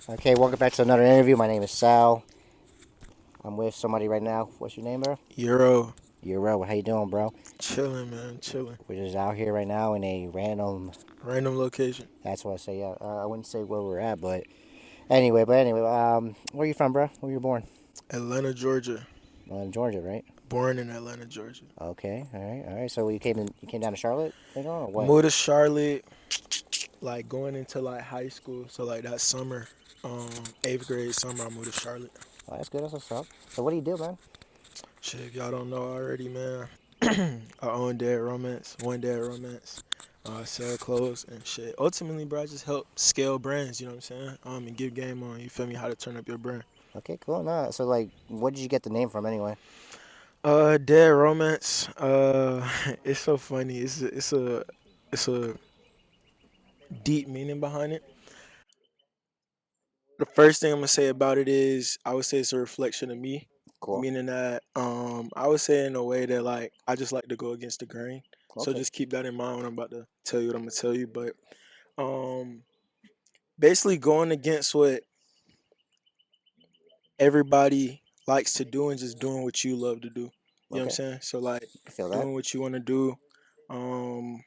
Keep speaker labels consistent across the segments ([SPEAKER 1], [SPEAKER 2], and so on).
[SPEAKER 1] Okay, welcome back to another interview. My name is Sal. I'm with somebody right now. What's your name, bro?
[SPEAKER 2] Euro,
[SPEAKER 1] Euro. How you doing, bro?
[SPEAKER 2] chilling, man, chilling.
[SPEAKER 1] We're just out here right now in a random.
[SPEAKER 2] Random location.
[SPEAKER 1] That's what I say. Yeah, I wouldn't say where we're at, but anyway. Where you from, bro? Where you born?
[SPEAKER 2] Atlanta, Georgia.
[SPEAKER 1] Georgia, right?
[SPEAKER 2] Born in Atlanta, Georgia.
[SPEAKER 1] Okay, all right. So you came down to Charlotte later on, or what?
[SPEAKER 2] Moved to Charlotte, like going into like high school. So like that summer, eighth grade summer, I moved to Charlotte.
[SPEAKER 1] Oh, that's good. That's what's up. So what do you do, man?
[SPEAKER 2] Shit, if y'all don't know already, man, I own Dead Romance, One Dead Romance. I sell clothes and shit. Ultimately, bro, I just help scale brands. You know what I'm saying? And give game on. You feel me? How to turn up your brand.
[SPEAKER 1] Okay, cool. Nah, so like, what did you get the name from anyway?
[SPEAKER 2] Dead Romance. It's so funny. It's a deep meaning behind it. The first thing I'm gonna say about it is I would say it's a reflection of me,
[SPEAKER 1] Cool.
[SPEAKER 2] meaning that I would say in a way that like I just like to go against the grain. So
[SPEAKER 1] Okay.
[SPEAKER 2] just keep that in mind when I'm about to tell you what I'm gonna tell you. But um, basically going against what everybody likes to do and just doing what you love to do. You know what I'm
[SPEAKER 1] Okay.
[SPEAKER 2] saying? So like
[SPEAKER 1] I feel that.
[SPEAKER 2] doing what you want to do. Um,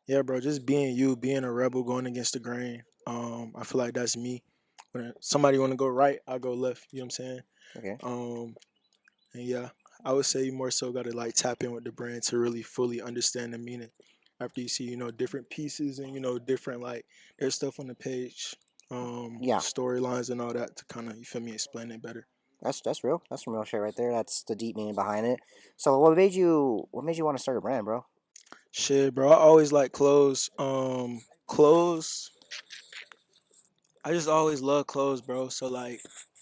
[SPEAKER 2] Yeah, bro, just being you, being a rebel, going against the grain. I feel like that's me. When somebody want to go right, I go left. You know what I'm saying?
[SPEAKER 1] Okay.
[SPEAKER 2] Um, and yeah, I would say you more so got to like tap in with the brand to really fully understand the meaning. After you see, different pieces and different like there's stuff on the page,
[SPEAKER 1] Yeah.
[SPEAKER 2] storylines and all that to kind of you feel me explain it better.
[SPEAKER 1] That's real. That's some real shit right there. That's the deep meaning behind it. So what made you want to start a brand, bro?
[SPEAKER 2] Shit, bro, I always like clothes. Clothes I just always love clothes, bro. So like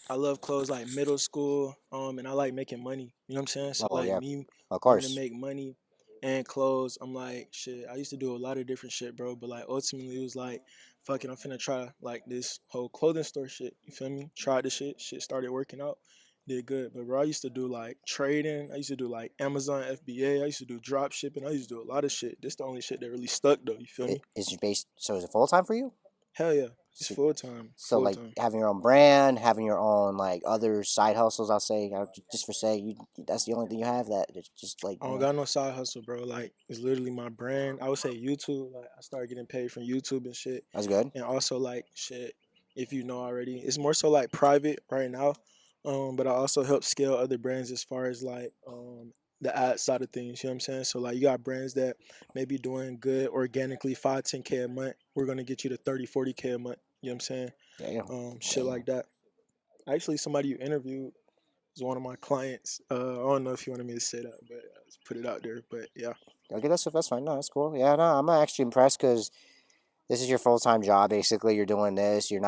[SPEAKER 2] I love clothes like middle school, and I like making money. You know what I'm saying? So
[SPEAKER 1] Oh
[SPEAKER 2] like
[SPEAKER 1] yeah,
[SPEAKER 2] me
[SPEAKER 1] of
[SPEAKER 2] wanting to
[SPEAKER 1] course.
[SPEAKER 2] make money and clothes, I'm like, shit, I used to do a lot of different shit, bro. But like ultimately it was like, fuck it, I'm finna try like this whole clothing store shit. You feel me? Tried the shit started working out. Did good. But bro, I used to do like trading. I used to do like Amazon FBA. I used to do drop shipping. I used to do a lot of shit. This the only shit that really stuck though, you feel me?
[SPEAKER 1] Is your base so is it full time for you?
[SPEAKER 2] Hell yeah. It's
[SPEAKER 1] So,
[SPEAKER 2] full time.
[SPEAKER 1] so
[SPEAKER 2] Full
[SPEAKER 1] like
[SPEAKER 2] time.
[SPEAKER 1] having your own brand, having your own like other side hustles. I'll say just for say you that's the only thing you have that it's just like
[SPEAKER 2] I don't got no side hustle, bro. Like it's literally my brand. I would say YouTube. Like I started getting paid from YouTube and shit,
[SPEAKER 1] that's good.
[SPEAKER 2] and also like shit. If you know already, it's more so like private right now. But I also help scale other brands as far as like the ad side of things. You know what I'm saying? So like you got brands that may be doing good organically, 5, 10K a month. We're gonna get you to 30, 40K a month. You know what I'm saying?
[SPEAKER 1] Damn,
[SPEAKER 2] Shit
[SPEAKER 1] damn.
[SPEAKER 2] like that. Actually, somebody you interviewed is one of my clients. I don't know if you wanted me to say that, but let's put it out there. But yeah.
[SPEAKER 1] Okay, that's fine. No, that's cool. Yeah, no, I'm actually impressed because this is your full time job. Basically, you're doing this. You're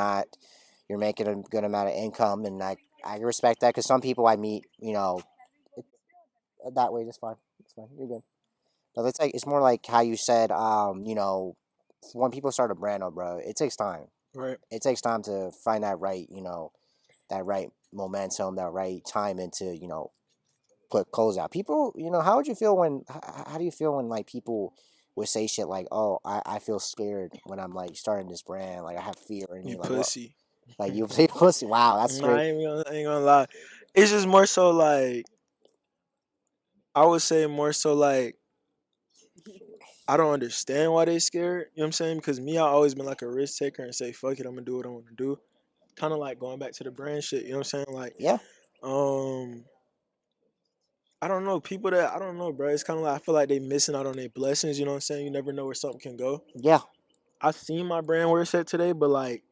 [SPEAKER 1] making a good amount of income, and I respect that because some people I meet, it, that way, just fine. It's fine. You're good. But it's more like how you said, when people start a brand up, bro, it takes time.
[SPEAKER 2] Right.
[SPEAKER 1] It takes time to find that right, that right momentum, that right time into, put clothes out. People, how would you feel when? How do you feel when like people would say shit like, "Oh, I feel scared when I'm like starting this brand. Like I have fear," and
[SPEAKER 2] You
[SPEAKER 1] you're like, "What?"
[SPEAKER 2] pussy.
[SPEAKER 1] Like you say, "Pussy." Wow, that's
[SPEAKER 2] Nah,
[SPEAKER 1] straight.
[SPEAKER 2] I ain't gonna lie. It's just more so like I would say more so like I don't understand why they scared. You know what I'm saying? Because me, I always been like a risk taker and say, fuck it, I'm gonna do what I wanna do. Kind of like going back to the brand shit, you know what I'm saying? Like,
[SPEAKER 1] Yeah,
[SPEAKER 2] um, I don't know, people that I don't know, bro. It's kinda like I feel like they missing out on their blessings, you know what I'm saying? You never know where something can go.
[SPEAKER 1] yeah.
[SPEAKER 2] I seen my brand where it's at today, but like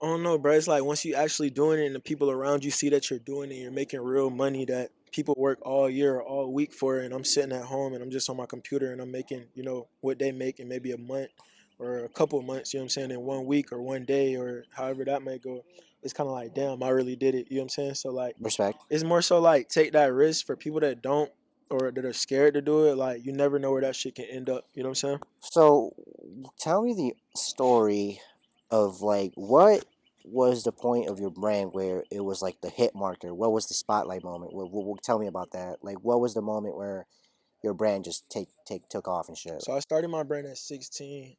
[SPEAKER 2] I don't know, bro. It's like once you actually doing it and the people around you see that you're doing it, you're making real money that people work all year or all week for, and I'm sitting at home and I'm just on my computer and I'm making, what they make in maybe a month or a couple of months, you know what I'm saying, in 1 week or one day or however that may go. It's kind of like, damn, I really did it. You know what I'm saying? So like,
[SPEAKER 1] Respect.
[SPEAKER 2] it's more so like take that risk for people that don't or that are scared to do it. Like, you never know where that shit can end up. You know what I'm saying?
[SPEAKER 1] So, tell me the story of like what was the point of your brand where it was like the hit marker? What was the spotlight moment? Tell me about that. Like, what was the moment where your brand just took off and shit?
[SPEAKER 2] So I started my brand at 16.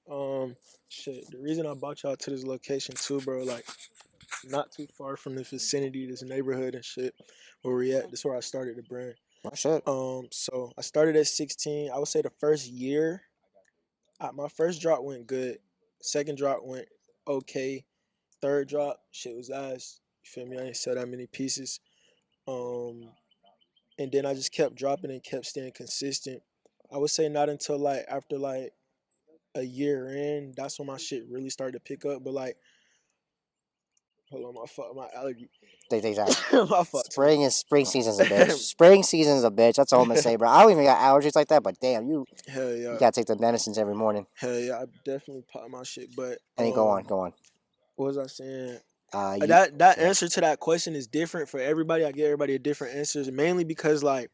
[SPEAKER 2] Shit. The reason I brought y'all to this location too, bro, like not too far from the vicinity, this neighborhood and shit where we at. That's where I started the brand.
[SPEAKER 1] Oh shit.
[SPEAKER 2] So I started at 16. I would say the first year, my first drop went good. Second drop went okay. Third drop, shit was ass. You feel me? I didn't sell that many pieces. Um, and then I just kept dropping and kept staying consistent. I would say not until like after like a year in, that's when my shit really started to pick up. But like, hold on, my allergy,
[SPEAKER 1] They take that.
[SPEAKER 2] my fault too.
[SPEAKER 1] Spring season's a bitch. Spring season's a bitch. That's all I'm gonna say, bro. I don't even got allergies like that, but damn, you
[SPEAKER 2] Hell
[SPEAKER 1] you
[SPEAKER 2] yeah,
[SPEAKER 1] gotta take the medicines every morning.
[SPEAKER 2] hell yeah, I definitely pop my shit. But
[SPEAKER 1] And then go on.
[SPEAKER 2] what was I saying?
[SPEAKER 1] You
[SPEAKER 2] That
[SPEAKER 1] yeah.
[SPEAKER 2] answer to that question is different for everybody. I give everybody a different answers, mainly because like,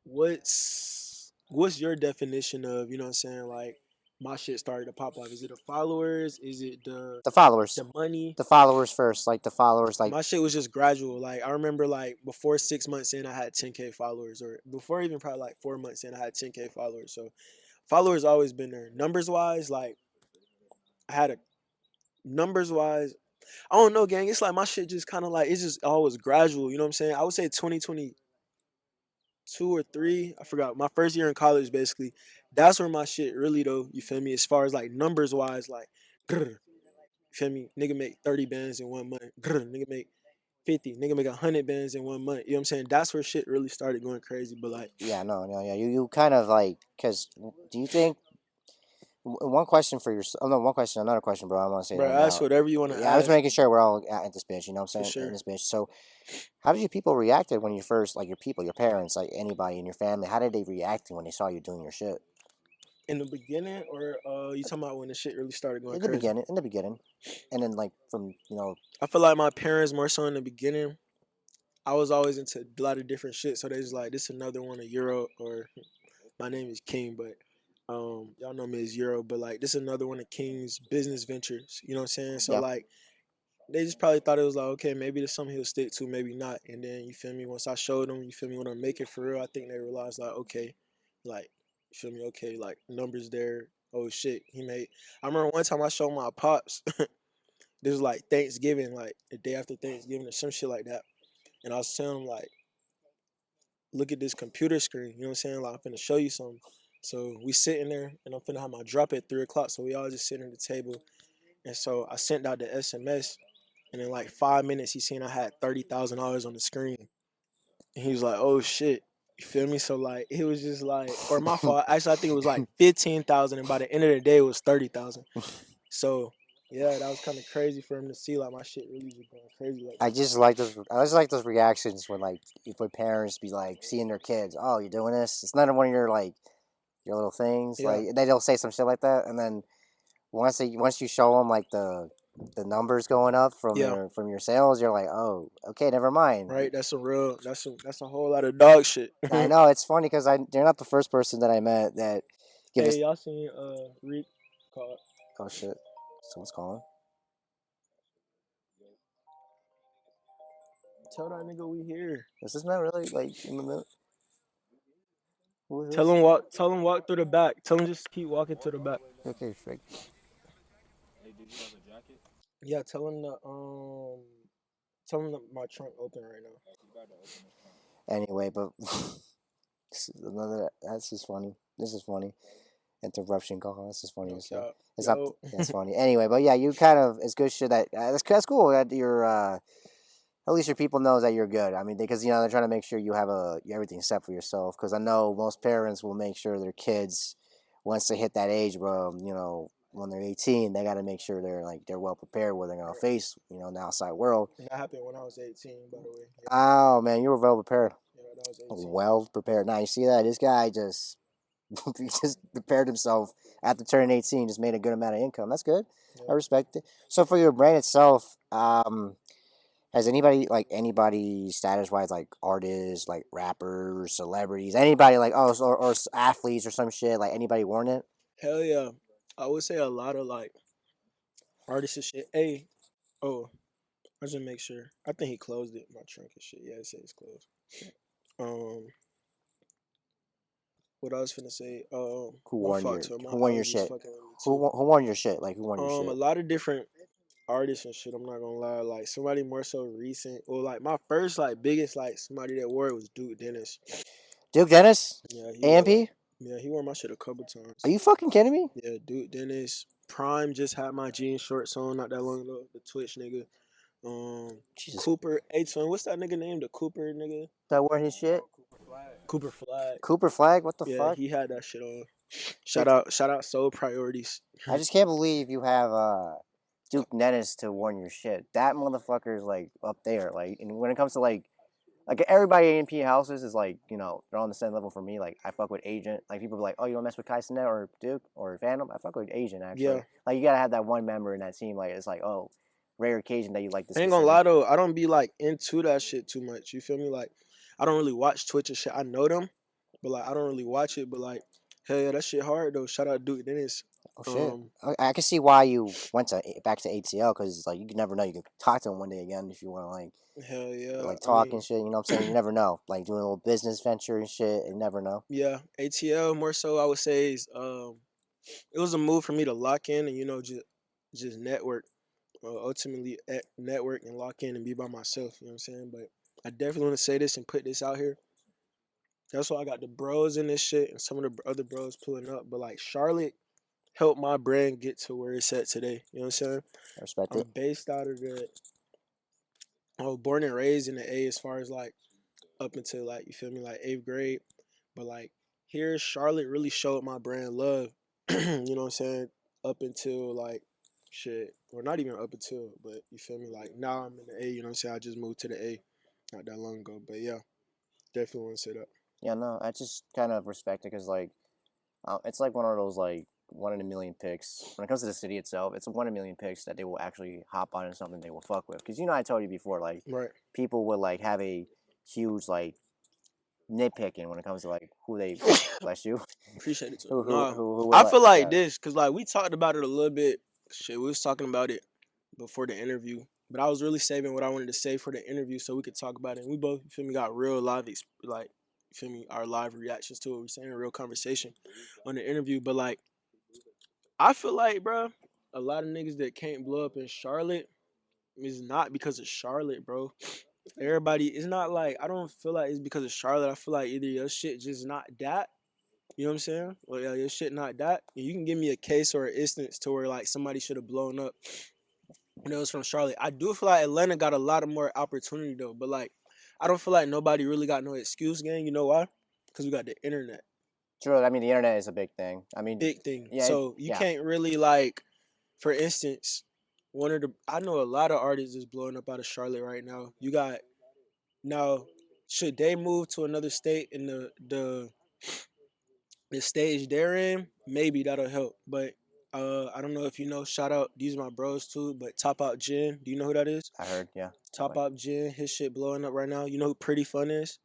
[SPEAKER 2] what's your definition of, you know what I'm saying, like my shit started to pop off? Is it the followers? Is it
[SPEAKER 1] The followers.
[SPEAKER 2] the money?
[SPEAKER 1] The followers first. Like the followers like
[SPEAKER 2] My shit was just gradual. Like I remember like before 6 months in I had 10K followers, or before even probably like 4 months in I had 10K followers. So followers always been there. Numbers wise, like I had a numbers wise, I don't know, gang. It's like my shit just kind of like it's just always gradual. You know what I'm saying? I would say 2022 or three. I forgot. My first year in college, basically. That's where my shit really though. You feel me? As far as like numbers wise, like, grr, you feel me? Nigga make 30 bands in 1 month. Grr, nigga make 50. Nigga make 100 bands in 1 month. You know what I'm saying? That's where shit really started going crazy. But like,
[SPEAKER 1] yeah, no, yeah. You kind of like because do you think one question for your oh no one question another question, bro. I want to say
[SPEAKER 2] bro,
[SPEAKER 1] right
[SPEAKER 2] ask
[SPEAKER 1] now.
[SPEAKER 2] whatever you want to
[SPEAKER 1] Yeah, I was
[SPEAKER 2] ask
[SPEAKER 1] making sure we're all at this bitch. You know what
[SPEAKER 2] for
[SPEAKER 1] I'm saying in
[SPEAKER 2] sure.
[SPEAKER 1] this bitch. So how did your people reacted when you first like your people, your parents, like anybody in your family? How did they react when they saw you doing your shit?
[SPEAKER 2] In the beginning, or you talking about when the shit really started going
[SPEAKER 1] In the
[SPEAKER 2] crazy?
[SPEAKER 1] beginning, and then like from
[SPEAKER 2] I feel like my parents more so in the beginning. I was always into a lot of different shit, so they just like this another one of Euro, or my name is King, but y'all know me as Euro, but like this another one of King's business ventures. You know what I'm saying? So
[SPEAKER 1] yeah.
[SPEAKER 2] like they just probably thought it was like, okay, maybe there's something he'll stick to, maybe not. And then you feel me, once I showed them, you feel me, when I'm making for real, I think they realized like, okay, like you feel me, okay, like numbers there. Oh shit, he made. I remember one time I showed my pops. This was like Thanksgiving, like the day after Thanksgiving or some shit like that. And I was telling him like, look at this computer screen. You know what I'm saying? Like I'm finna show you something. So we sitting there, and I'm finna have my drop at 3 o'clock. So we all just sitting at the table. And so I sent out the SMS, and in like 5 minutes, he seen I had $30,000 on the screen. And he was like, "Oh shit." You feel me? So like it was just like, or my fault. Actually, I think it was like 15,000, and by the end of the day, it was 30,000. So yeah, that was kind of crazy for him to see like my shit really just going crazy like
[SPEAKER 1] I
[SPEAKER 2] that.
[SPEAKER 1] just like those. I just like those reactions when like when parents be like seeing their kids. Oh, you're doing this. It's not one of your like your little things.
[SPEAKER 2] Yeah,
[SPEAKER 1] Like they'll say some shit like that, and then once you show them like the numbers going up
[SPEAKER 2] yeah,
[SPEAKER 1] from your sales, you're like, oh, okay, never mind.
[SPEAKER 2] right. That's a real. That's a whole lot of dog shit.
[SPEAKER 1] I know it's funny because they're not the first person that I met that give
[SPEAKER 2] Hey,
[SPEAKER 1] us.
[SPEAKER 2] y'all seen Reek called?
[SPEAKER 1] Oh shit, someone's calling.
[SPEAKER 2] Tell that nigga we here.
[SPEAKER 1] Is this not really like in the middle? Who is
[SPEAKER 2] Tell
[SPEAKER 1] this?
[SPEAKER 2] him walk. Tell him walk through the back. Tell him just keep walking to the back.
[SPEAKER 1] Okay, Shrek.
[SPEAKER 2] Yeah, tell him the Tell him that my trunk open right now.
[SPEAKER 1] Anyway, but this is another. That's just funny. This is funny. Interruption call. This is funny
[SPEAKER 2] No
[SPEAKER 1] as hell.
[SPEAKER 2] cap.
[SPEAKER 1] It's not.
[SPEAKER 2] Yo.
[SPEAKER 1] That's funny. Anyway, but yeah, you kind of. It's good shit that that's cool that you're. At least your people knows that you're good. I mean, because they're trying to make sure you have everything set for yourself. Because I know most parents will make sure their kids, once they hit that age, bro, when they're 18, they got to make sure they're well prepared what they're gonna face, in the outside world.
[SPEAKER 2] And that happened when I was 18, by the way. Yeah,
[SPEAKER 1] Oh man, you were well prepared.
[SPEAKER 2] yeah, that was 18.
[SPEAKER 1] Well prepared. Now you see that this guy just he just prepared himself after turning 18, just made a good amount of income. That's good. I
[SPEAKER 2] Yeah.
[SPEAKER 1] respect it. So for your brand itself, has anybody status wise, like artists, like rappers, celebrities, anybody like or athletes or some shit, like anybody worn it?
[SPEAKER 2] Hell yeah. I would say a lot of like artists and shit. Hey, oh, I just make sure. I think he closed it. My trunk and shit. Yeah, it says it's closed. Um, what I was finna say.
[SPEAKER 1] Who
[SPEAKER 2] My
[SPEAKER 1] won
[SPEAKER 2] fault
[SPEAKER 1] your
[SPEAKER 2] too.
[SPEAKER 1] Who won your
[SPEAKER 2] allergies
[SPEAKER 1] shit?
[SPEAKER 2] fucking with me
[SPEAKER 1] Who
[SPEAKER 2] too.
[SPEAKER 1] won, who won your shit? Like who won your
[SPEAKER 2] A
[SPEAKER 1] shit?
[SPEAKER 2] lot of different artists and shit. I'm not gonna lie. Like somebody more so recent. Well, like my first like biggest like somebody that wore it was Duke Dennis.
[SPEAKER 1] Duke Dennis,
[SPEAKER 2] Yeah, he wore like
[SPEAKER 1] AMP.
[SPEAKER 2] yeah he wore my shit a couple times.
[SPEAKER 1] Are you fucking kidding me?
[SPEAKER 2] Yeah, Duke Dennis. Prime just had my jean shorts on not that long ago. The Twitch nigga.
[SPEAKER 1] Jesus,
[SPEAKER 2] Cooper. Hey, son, what's that nigga name? The Cooper nigga.
[SPEAKER 1] that wore his shit.
[SPEAKER 2] Cooper Flag.
[SPEAKER 1] Cooper Flag. What the
[SPEAKER 2] Yeah,
[SPEAKER 1] fuck?
[SPEAKER 2] he had that shit on.
[SPEAKER 1] Dude,
[SPEAKER 2] Shout out Soul Priorities.
[SPEAKER 1] I just can't believe you have Duke Dennis to warn your shit. That motherfucker is like up there. Like, and when it comes to like everybody in P houses is like, they're on the same level for me. Like I fuck with Agent. Like people be like, oh, you don't mess with Kai Cenat or Duke or Phantom. I fuck with Agent actually.
[SPEAKER 2] Yeah.
[SPEAKER 1] Like you gotta have that one member in that team. Like it's like, oh, rare occasion that you like this.
[SPEAKER 2] I ain't gonna lie though, I don't be like into that shit too much. You feel me? Like I don't really watch Twitch and shit. I know them, but like I don't really watch it. But like, hell yeah, that shit hard though. Shout out Duke Dennis.
[SPEAKER 1] Oh shit! I can see why you went back to ATL because like you can never know. You can talk to him one day again if you want to
[SPEAKER 2] Hell yeah.
[SPEAKER 1] talk and shit. You know what I'm saying? You never know. Like doing a little business venture and shit. You never know.
[SPEAKER 2] Yeah, ATL more so I would say is it was a move for me to lock in and just network. Ultimately network and lock in and be by myself. You know what I'm saying? But I definitely want to say this and put this out here. That's why I got the bros in this shit and some of the other bros pulling up. But like Charlotte helped my brand get to where it's at today. You know what I'm saying?
[SPEAKER 1] I respect
[SPEAKER 2] I'm
[SPEAKER 1] it.
[SPEAKER 2] based out of I was born and raised in the A as far as like up until like you feel me, like 8th grade. But like here Charlotte really showed my brand love. You know what I'm saying? Up until like shit. Or not even up until, but you feel me? Like now I'm in the A, you know what I'm saying? I just moved to the A not that long ago. But yeah, definitely want to say that.
[SPEAKER 1] Yeah, no, I just kind of respect it because like it's like one of those like one in a million picks. When it comes to the city itself, it's a one in a million picks that they will actually hop on and something they will fuck with. Because I told you before, like
[SPEAKER 2] Right.
[SPEAKER 1] people would like have a huge like nitpicking when it comes to like who they bless you.
[SPEAKER 2] Appreciate it too.
[SPEAKER 1] Who
[SPEAKER 2] I
[SPEAKER 1] would
[SPEAKER 2] feel like
[SPEAKER 1] yeah.
[SPEAKER 2] this, cause like we talked about it a little bit. Shit, we was talking about it before the interview. But I was really saving what I wanted to say for the interview so we could talk about it. And we both, you feel me, got real live like you feel me, our live reactions to it. We're saying real conversation on the interview. But like I feel like, bro, a lot of niggas that can't blow up in Charlotte is not because of Charlotte, bro. Everybody, it's not like I don't feel like it's because of Charlotte. I feel like either your shit just not that. You know what I'm saying? Well, yeah, your shit not that. And you can give me a case or an instance to where like somebody should have blown up when it was from Charlotte. I do feel like Atlanta got a lot of more opportunity though, but like I don't feel like nobody really got no excuse, gang. You know why? Because we got the internet.
[SPEAKER 1] True. I mean, the internet is a big thing. I mean,
[SPEAKER 2] Big thing.
[SPEAKER 1] yeah,
[SPEAKER 2] So you can't really like, for instance, I know a lot of artists is blowing up out of Charlotte right now. You got now, should they move to another state in the stage they're in, maybe that'll help. But I don't know if you know. Shout out, these are my bros too. But Top Out Jen, do you know who that is?
[SPEAKER 1] I heard. Yeah.
[SPEAKER 2] Top Out Jen, his shit blowing up right now. You know who Pretty Fun is?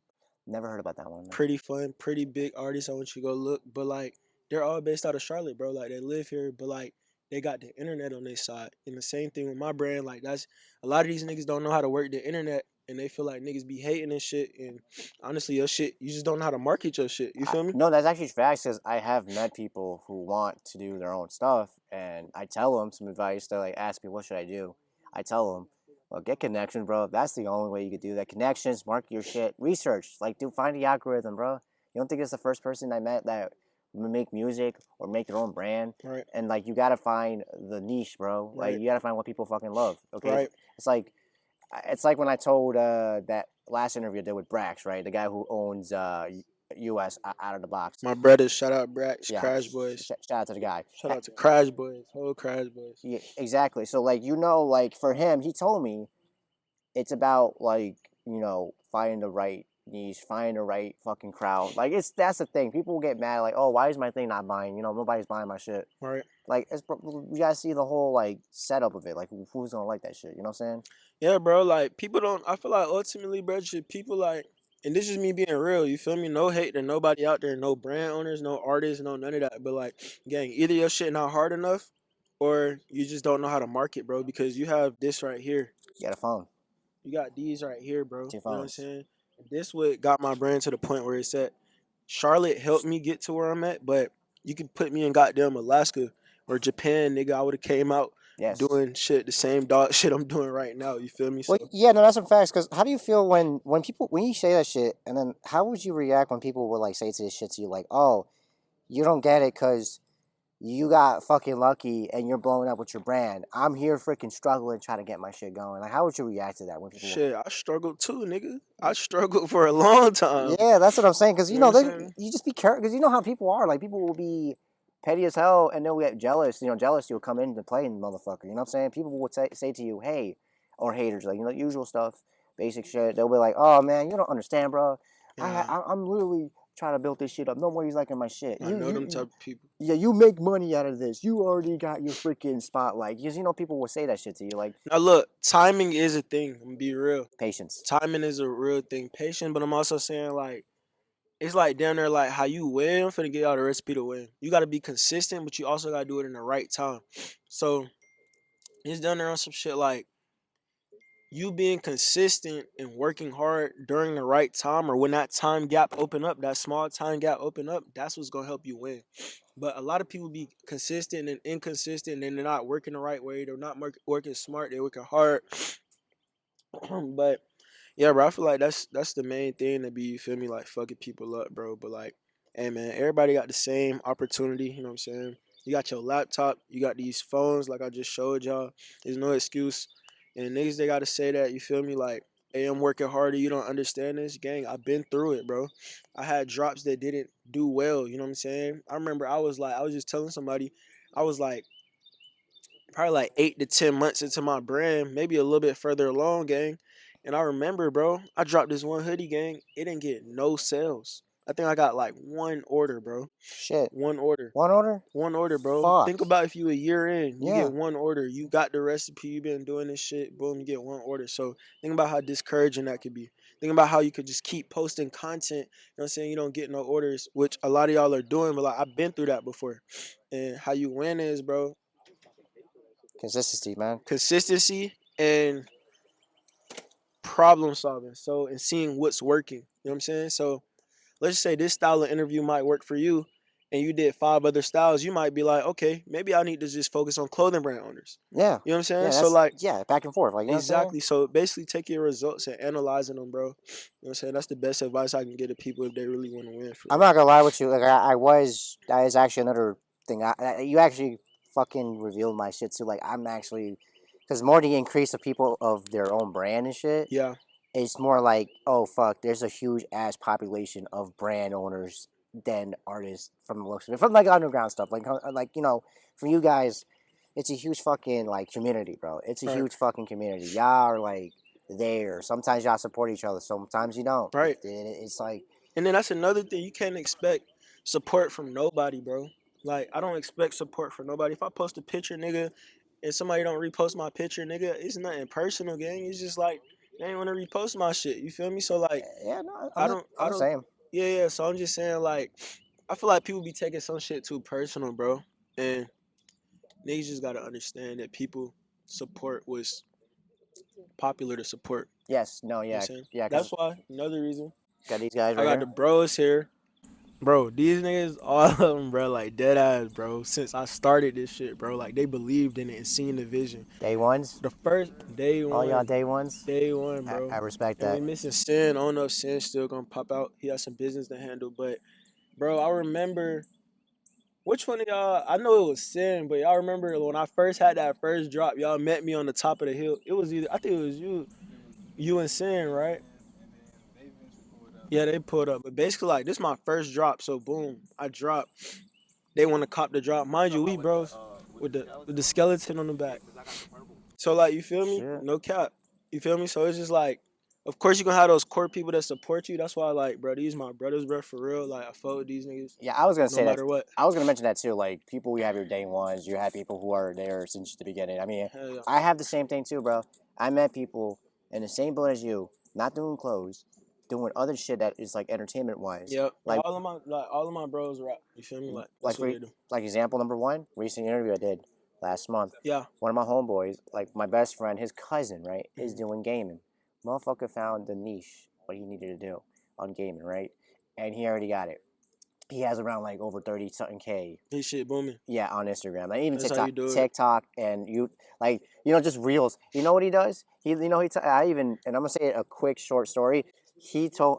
[SPEAKER 1] Never heard about that one. No.
[SPEAKER 2] Pretty Fun, pretty big artist. I want you to go look. But like, they're all based out of Charlotte, bro. Like they live here, but like they got the internet on their side. And the same thing with my brand. Like that's a lot of these niggas don't know how to work the internet. And they feel like niggas be hating and shit. And honestly, your shit, you just don't know how to market your shit. You feel me?
[SPEAKER 1] No, that's actually facts because I have met people who want to do their own stuff, and I tell them some advice. They like ask me, "What should I do?" I tell them, "Well, get connections, bro. That's the only way you could do that. Connections, market your shit, research. Like, dude, find the algorithm, bro. You don't think it's the first person I met that make music or make their own brand,
[SPEAKER 2] Right.
[SPEAKER 1] and like you gotta find the niche, bro. Like
[SPEAKER 2] Right.
[SPEAKER 1] you gotta find what people fucking love. Okay,
[SPEAKER 2] Right.
[SPEAKER 1] it's like when I told that last interview I did with Brax, right? The guy who owns US out of the box.
[SPEAKER 2] My brothers, shout out Brax,
[SPEAKER 1] Yeah,
[SPEAKER 2] Crash Boys.
[SPEAKER 1] shout out to the guy.
[SPEAKER 2] Shout out to Crash Boys, whole Crash Boys.
[SPEAKER 1] Yeah, exactly. So like like for him, he told me it's about like finding the right niche, finding the right fucking crowd. Like that's the thing. People get mad like, oh, why is my thing not buying? Nobody's buying my shit.
[SPEAKER 2] Right.
[SPEAKER 1] Like you gotta see the whole like setup of it. Like who's gonna like that shit? You know what I'm saying?
[SPEAKER 2] Yeah, bro. Like people don't. I feel like ultimately, bro, people like, and this is me being real. You feel me? No hate to nobody out there. No brand owners, no artists, no none of that. But like, gang, either your shit not hard enough, or you just don't know how to market, bro. Because you have this right here.
[SPEAKER 1] You got a phone.
[SPEAKER 2] You got these right here, bro.
[SPEAKER 1] Two
[SPEAKER 2] You know what I'm
[SPEAKER 1] phones.
[SPEAKER 2] saying? This what got my brand to the point where it's at. Charlotte helped me get to where I'm at, but you can put me in goddamn Alaska or Japan, nigga. I would have came out
[SPEAKER 1] Yes.
[SPEAKER 2] doing shit, the same dog shit I'm doing right now. You feel me?
[SPEAKER 1] Well,
[SPEAKER 2] So
[SPEAKER 1] yeah, no, that's some facts. Because how do you feel when people when you say that shit, and then how would you react when people would like say to this shit to you like, oh, you don't get it because you got fucking lucky and you're blowing up with your brand. I'm here freaking struggling trying to get my shit going. Like, how would you react to that when people?
[SPEAKER 2] shit, I struggled too, nigga. I struggled for a long time.
[SPEAKER 1] Yeah, that's what I'm saying. Because
[SPEAKER 2] You know what I'm saying?
[SPEAKER 1] you just be careful. Because you know how people are. Like, people will be petty as hell and they'll get jealous. You know, jealous you'll come in to play, motherfucker. You know what I'm saying? People would say to you, "Hey," or haters, like usual stuff, basic shit. They'll be like, "Oh man, you don't understand, bro.
[SPEAKER 2] Yeah,
[SPEAKER 1] I'm literally trying to build this shit up. Nobody's liking my shit.
[SPEAKER 2] I know them type of people.
[SPEAKER 1] Yeah, you make money out of this. You already got your freaking spotlight." Because people will say that shit to you, like
[SPEAKER 2] Now look, timing is a thing. I'm gonna be real.
[SPEAKER 1] patience.
[SPEAKER 2] Timing is a real thing. Patient, but I'm also saying like it's like down there like how you win for to get out a recipe to win. You gotta be consistent, but you also gotta do it in the right time. So it's down there on some shit like you being consistent and working hard during the right time or when that time gap open up, that small time gap open up, that's what's gonna help you win. But a lot of people be consistent and inconsistent and they're not working the right way. They're not working smart. They're working hard. But yeah, bro, I feel like that's the main thing to be, you feel me, like fucking people up, bro. But like, hey man, everybody got the same opportunity, you know what I'm saying? You got your laptop, you got these phones, like I just showed y'all. There's no excuse. And niggas they gotta say that, you feel me? Like, hey, I'm working harder, you don't understand this. Gang, I've been through it, bro. I had drops that didn't do well, you know what I'm saying? I remember I was just telling somebody, I was like probably like 8 to 10 months into my brand, maybe a little bit further along, gang. And I remember, bro, I dropped this one hoodie, gang. It didn't get no sales. I think I got like one order, bro.
[SPEAKER 1] Shit,
[SPEAKER 2] One order.
[SPEAKER 1] one order.
[SPEAKER 2] One order, bro.
[SPEAKER 1] Fuck.
[SPEAKER 2] Think about if you a year in, you
[SPEAKER 1] Yeah.
[SPEAKER 2] get one order. You got the recipe, you been doing this shit, boom, you get one order. So think about how discouraging that could be. Think about how you could just keep posting content, you know what I'm saying? You don't get no orders, which a lot of y'all are doing, but like I've been through that before. And how you win is, bro,
[SPEAKER 1] Consistency, man.
[SPEAKER 2] consistency and problem solving. So and seeing what's working. You know what I'm saying? So let's just say this style of interview might work for you and you did 5 other styles, you might be like, okay, maybe I need to just focus on clothing brand owners.
[SPEAKER 1] Yeah.
[SPEAKER 2] You know what I'm saying?
[SPEAKER 1] Yeah,
[SPEAKER 2] So like
[SPEAKER 1] back and forth. Like, you know what I'm saying?
[SPEAKER 2] exactly. So basically take your results and analyzing them, bro. You know what I'm saying? That's the best advice I can give to people if they really want to win for
[SPEAKER 1] I'm
[SPEAKER 2] real.
[SPEAKER 1] not gonna lie with you. Like, that is actually another thing. You actually fucking revealed my shit too. Like, I'm actually, because more the increase of people of their own brand and shit,
[SPEAKER 2] Yeah.
[SPEAKER 1] it's more like, oh fuck, there's a huge ass population of brand owners than artists from the looks of it, from like underground stuff. Like for you guys, it's a huge fucking like community, bro. It's a
[SPEAKER 2] Right.
[SPEAKER 1] huge fucking community. Y'all are like there. Sometimes y'all support each other. Sometimes you don't.
[SPEAKER 2] Right.
[SPEAKER 1] It's like
[SPEAKER 2] And then that's another thing. You can't expect support from nobody, bro. Like I don't expect support from nobody. If I post a picture, nigga, and somebody don't repost my picture, nigga, it's nothing personal, gang. It's just like they ain't want to repost my shit. You feel me? So like
[SPEAKER 1] yeah, no,
[SPEAKER 2] I
[SPEAKER 1] I'm the
[SPEAKER 2] don't
[SPEAKER 1] same.
[SPEAKER 2] yeah. So I'm just saying like I feel like people be taking some shit too personal, bro. And niggas just gotta understand that people support was popular to support.
[SPEAKER 1] Yes, no,
[SPEAKER 2] You know what I'm
[SPEAKER 1] yeah,
[SPEAKER 2] saying?
[SPEAKER 1] yeah,
[SPEAKER 2] That's
[SPEAKER 1] because
[SPEAKER 2] why another reason
[SPEAKER 1] got these guys
[SPEAKER 2] I
[SPEAKER 1] right
[SPEAKER 2] got the
[SPEAKER 1] here.
[SPEAKER 2] bros here. Bro, these niggas, all of them, bro, like dead ass, bro. Since I started this shit, bro, like they believed in it and seen the vision.
[SPEAKER 1] Day ones,
[SPEAKER 2] The first
[SPEAKER 1] all y'all day ones.
[SPEAKER 2] day one, bro.
[SPEAKER 1] I respect
[SPEAKER 2] And we
[SPEAKER 1] that.
[SPEAKER 2] missing Sin. I don't know if Sin's still gonna pop out. He has some business to handle, but bro, I remember which one of y'all. I know it was Sin, but y'all remember when I first had that first drop, y'all met me on the top of the hill. It was either I think it was you and Sin, right? Yeah, they pulled up. But basically, like this is my first drop, so boom, I dropped. They want to cop the drop. Mind you, we bros with the skeleton on the back. So like you feel me?
[SPEAKER 1] Shit.
[SPEAKER 2] No cap. You feel me? So it's just like of course you gonna have those core people that support you. That's why like bro, these my brothers, bro, for real. Like I fuck with these niggas
[SPEAKER 1] Yeah, I was gonna
[SPEAKER 2] no
[SPEAKER 1] say that.
[SPEAKER 2] matter what.
[SPEAKER 1] I was gonna mention that too. Like people, you have your day ones. You have people who are there since the beginning. I mean,
[SPEAKER 2] Hell yeah.
[SPEAKER 1] I have the same thing too, bro. I met people in the same boat as you, not doing clothes, doing other shit that is like entertainment wise.
[SPEAKER 2] Yep.
[SPEAKER 1] Like
[SPEAKER 2] All of my bros rap. You feel me? Like
[SPEAKER 1] like
[SPEAKER 2] that's what
[SPEAKER 1] for
[SPEAKER 2] they do.
[SPEAKER 1] like example number one, recent interview I did last month.
[SPEAKER 2] Yeah.
[SPEAKER 1] One of my homeboys, like my best friend, his cousin, right, is
[SPEAKER 2] Mhm.
[SPEAKER 1] doing gaming. Motherfucker found the niche, what he needed to do on gaming, right? And he already got it. he has around like over 30 something K.
[SPEAKER 2] His shit booming.
[SPEAKER 1] Yeah, on Instagram. Like even
[SPEAKER 2] That's how you do it.
[SPEAKER 1] TikTok, and just reels. You know what he does? I even, and I'm gonna say a quick short story.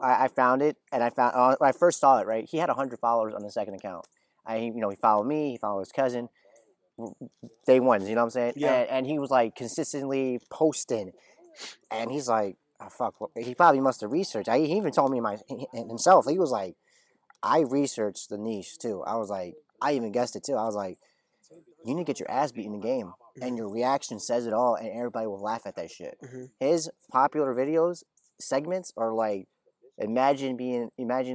[SPEAKER 1] I found it, and when I first saw it, right? He had 100 followers on the second account. He followed me, he followed his cousin. Day ones, you know what I'm saying?
[SPEAKER 2] Yeah.
[SPEAKER 1] And he was like consistently posting, and he's like, oh, fuck. He probably must have researched. He even told me himself. He was like, I researched the niche too. I was like, I even guessed it too. I was like, you need to get your ass beat in the game, and your reaction says it all, and everybody will laugh at that shit.
[SPEAKER 2] Mhm.
[SPEAKER 1] His popular videos segments are like, imagine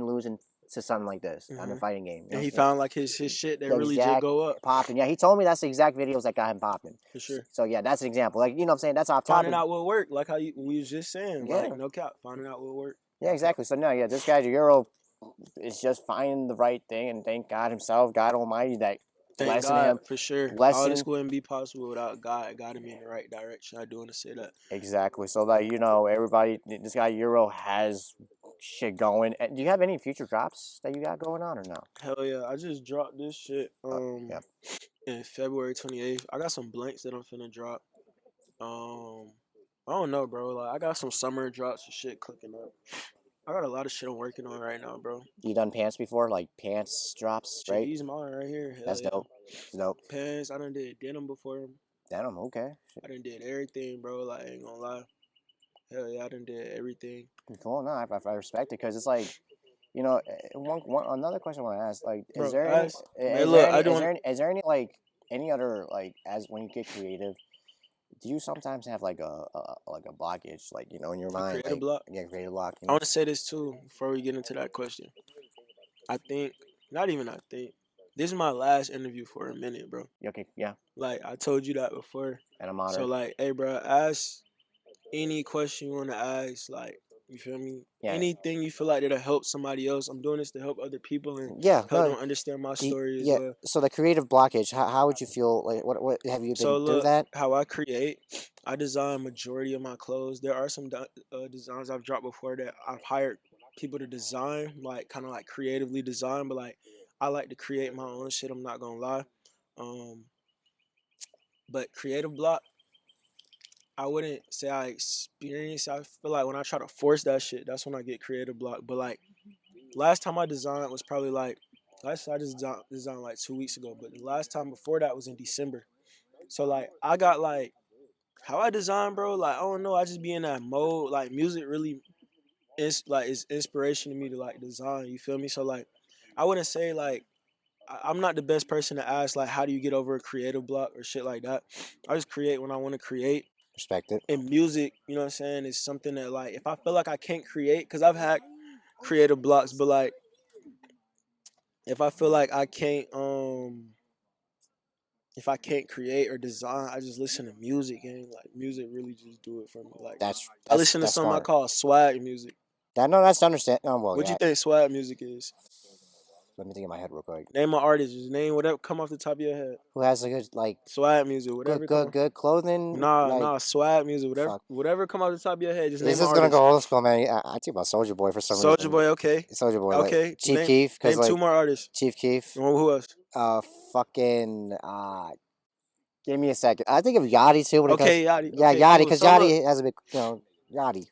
[SPEAKER 1] losing to something like this on a
[SPEAKER 2] Mhm.
[SPEAKER 1] fighting game.
[SPEAKER 2] And he found like his shit that
[SPEAKER 1] the
[SPEAKER 2] really just
[SPEAKER 1] exact
[SPEAKER 2] go up
[SPEAKER 1] popping. Yeah, he told me that's the exact videos that got him popping.
[SPEAKER 2] for sure.
[SPEAKER 1] So yeah, that's an example. Like, you know what I'm saying? That's off
[SPEAKER 2] Finding
[SPEAKER 1] topic.
[SPEAKER 2] out what worked, like how we was just saying.
[SPEAKER 1] Yeah.
[SPEAKER 2] Like no cap, finding out what worked.
[SPEAKER 1] Yeah, exactly. So no, yeah, this guy's a Euro is just finding the right thing, and thank God himself, God Almighty, that
[SPEAKER 2] Thank
[SPEAKER 1] blessing
[SPEAKER 2] God
[SPEAKER 1] him.
[SPEAKER 2] for sure. All
[SPEAKER 1] Blessing.
[SPEAKER 2] this wouldn't be possible without God guiding me in the right direction. I do want to say that.
[SPEAKER 1] Exactly. So that everybody, this guy Euro has shit going. Do you have any future drops that you got going on or no?
[SPEAKER 2] Hell yeah, I just dropped this shit
[SPEAKER 1] Yep.
[SPEAKER 2] in February 28th. I got some blanks that I'm finna drop. I don't know, bro. Like I got some summer drops and shit cooking up. I got a lot of shit I'm working on right now, bro.
[SPEAKER 1] You done pants before, like pants drops,
[SPEAKER 2] Shit,
[SPEAKER 1] right?
[SPEAKER 2] these mine right here. Hell
[SPEAKER 1] That's
[SPEAKER 2] yeah.
[SPEAKER 1] dope. That's dope.
[SPEAKER 2] Pants, I done did denim before.
[SPEAKER 1] Denim, okay.
[SPEAKER 2] I done did everything, bro. Like, I ain't gonna lie. Hell yeah, I done did everything.
[SPEAKER 1] Cool. No, I respect it because it's like, another question I want to ask, like,
[SPEAKER 2] Bro,
[SPEAKER 1] is there
[SPEAKER 2] ask.
[SPEAKER 1] any,
[SPEAKER 2] Man,
[SPEAKER 1] is
[SPEAKER 2] look,
[SPEAKER 1] there
[SPEAKER 2] I
[SPEAKER 1] any, is
[SPEAKER 2] don't.
[SPEAKER 1] there any, is there any like any other like as when you get creative, do you sometimes have like a blockage, like in your
[SPEAKER 2] A
[SPEAKER 1] mind,
[SPEAKER 2] creative
[SPEAKER 1] like
[SPEAKER 2] block.
[SPEAKER 1] creative block?
[SPEAKER 2] I want to say this too before we get into that question. I think, not even I think, this is my last interview for a minute, bro.
[SPEAKER 1] Okay, yeah,
[SPEAKER 2] Like I told you that before.
[SPEAKER 1] and I'm
[SPEAKER 2] So
[SPEAKER 1] honored.
[SPEAKER 2] like, hey, bro, ask any question you want to ask. Like, you feel me?
[SPEAKER 1] Yeah.
[SPEAKER 2] Anything you feel like that'll help somebody else. I'm doing this to help other people and
[SPEAKER 1] Yeah,
[SPEAKER 2] help
[SPEAKER 1] no,
[SPEAKER 2] them understand my story as
[SPEAKER 1] yeah.
[SPEAKER 2] well.
[SPEAKER 1] So the creative blockage, how would you feel? Like, what have you
[SPEAKER 2] So
[SPEAKER 1] been through
[SPEAKER 2] look,
[SPEAKER 1] that?
[SPEAKER 2] how I create, I design majority of my clothes. There are some designs I've dropped before that I've hired people to design, like kind of like creatively design, but like I like to create my own shit. I'm not gonna lie. Um, but creative block, I wouldn't say I experience. I feel like when I try to force that shit, that's when I get creative block. But like last time I designed was probably like I just designed like 2 weeks ago. But the last time before that was in December. So like I got like how I design, bro. Like I don't know. I just be in that mode. Like music really is inspiration to me to like design. You feel me? So like I wouldn't say like I'm not the best person to ask like how do you get over a creative block or shit like that. I just create when I want to create.
[SPEAKER 1] Respect it.
[SPEAKER 2] And music, you know what I'm saying, is something that like if I feel like I can't create, because I've had creative blocks, but like if I feel like I can't if I can't create or design, I just listen to music and like music really just do it for me. Like I listen to
[SPEAKER 1] That's
[SPEAKER 2] something I
[SPEAKER 1] smart.
[SPEAKER 2] call swag music.
[SPEAKER 1] No, that's understand. Oh well,
[SPEAKER 2] What do
[SPEAKER 1] yeah.
[SPEAKER 2] you think swag music is?
[SPEAKER 1] Let me think in my head real quick.
[SPEAKER 2] Name an artist, just name whatever come off the top of your head.
[SPEAKER 1] Who has a good like
[SPEAKER 2] Swag music, whatever come.
[SPEAKER 1] good clothing? Like,
[SPEAKER 2] Swag music,
[SPEAKER 1] fuck.
[SPEAKER 2] whatever come off the top of your head. Just
[SPEAKER 1] This
[SPEAKER 2] name an
[SPEAKER 1] is gonna
[SPEAKER 2] artist.
[SPEAKER 1] go old school, man. I think about Soldier Boy for some
[SPEAKER 2] Soldier
[SPEAKER 1] reason.
[SPEAKER 2] Boy, okay,
[SPEAKER 1] Soldier Boy, like
[SPEAKER 2] okay.
[SPEAKER 1] Chief Keef, because
[SPEAKER 2] Name two
[SPEAKER 1] like
[SPEAKER 2] more artists.
[SPEAKER 1] Chief Keef.
[SPEAKER 2] Who else?
[SPEAKER 1] Fucking give me a second. I think of Yachty too when it comes.
[SPEAKER 2] Okay, Yachty.
[SPEAKER 1] Yeah,
[SPEAKER 2] Okay,
[SPEAKER 1] Yachty,
[SPEAKER 2] cool.
[SPEAKER 1] because
[SPEAKER 2] So look,
[SPEAKER 1] Yachty has a big, Yachty.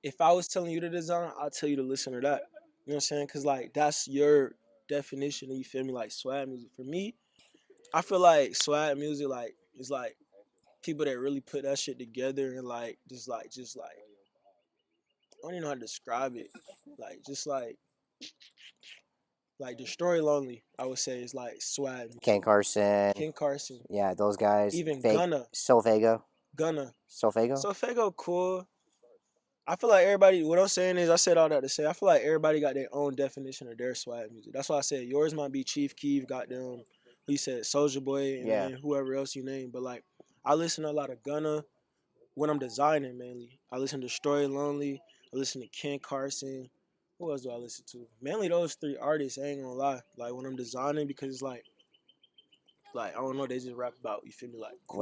[SPEAKER 2] if I was telling you to design, I'd tell you to listen to that. You know what I'm saying? Cause like that's your definition. You feel me? Like swag music. For me, I feel like swag music like is like people that really put that shit together and like I don't even know how to describe it. Like just like Destroy Lonely, I would say is like swag.
[SPEAKER 1] Ken Carson.
[SPEAKER 2] Ken Carson.
[SPEAKER 1] Yeah, those guys.
[SPEAKER 2] Even
[SPEAKER 1] Fake.
[SPEAKER 2] Gunna.
[SPEAKER 1] Sofego.
[SPEAKER 2] Sofego cool. I feel like everybody. What I'm saying is, I said all that to say, I feel like everybody got their own definition of their swag music. That's why I said yours might be Chief Keef, got them. He said Soldier Boy, and
[SPEAKER 1] Yeah.
[SPEAKER 2] then whoever else you name. But like, I listen to a lot of Gunna when I'm designing mainly. I listen to Destroy Lonely. I listen to Ken Carson. Who else do I listen to? Mainly those three artists. I ain't gonna lie. Like when I'm designing, because it's like I don't know, they just rap about, you feel me, like cool.